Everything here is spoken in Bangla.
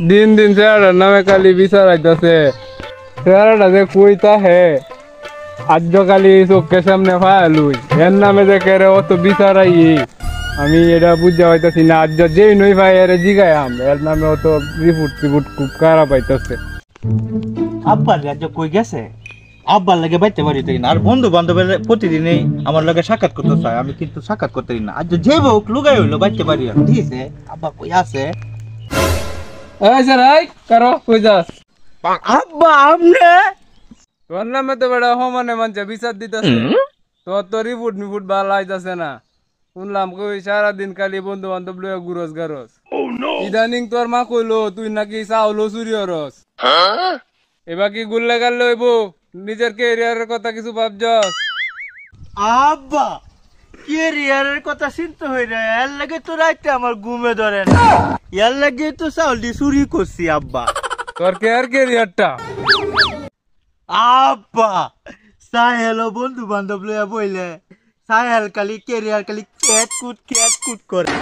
দিন দিন চেহারার নামে খালি বিচার আইতাছে। চেহারাটা যে কইতা হে আজ কালি চোখের সামনে ফায়ালুই এর নামে যে কেরে অত বিচার আই আমি এটা বুঝতে পাইতাছি না। আজ যেই নই ভাই এর জিগায় এর নামে অত রিপোর্ট টিপুট খুব খারাপ আইতাছে। আব্বার রাজ্য কই গেছে? আব্বার লাগে বাইতে পারি না। আর বন্ধু বান্ধবের প্রতিদিনই আমার লগে সাক্ষাৎ করতে চায়, আমি কিন্তু সাক্ষাৎ করতে পারি না। আজ যে হোক লুগাই হইলো বাইতে পারি না। দিয়েছে আব্বা কই আছে? এই স্যার এই কারো কই যাস? আব্বা আমনে তোর নামে তো বেটা সমানে মানছে বিচার দিতেছে। তোর তো রিপোর্ট মিপুট ভালো আইতাছে না। শুনলাম কই সারাদিন খালি বন্ধু বান্ধব লইয়া ঘুরস গারস। ইদানিং তোর মা কইলো তুই নাকি চাউলও চুরি হরস। এবার কি গুল্লে গাল্লে হইব? নিজের ক্যারিয়ারের কথা কিছু ভাবছস? আব্বা ক্যারিয়ারের কথা চিন্তা হই না, এর লাগে তো রাইতে আমার ঘুমে ধরে না। এর লাগে তো চাউলটি চুরি করছি আব্বা। তোর কে আর ক্যারিয়ারটা? আব্বা সাহেল বন্ধু বান্ধব লইয়া বইলে সাহেল খালি ক্যারিয়ার খালি ক্যাট কুট করে।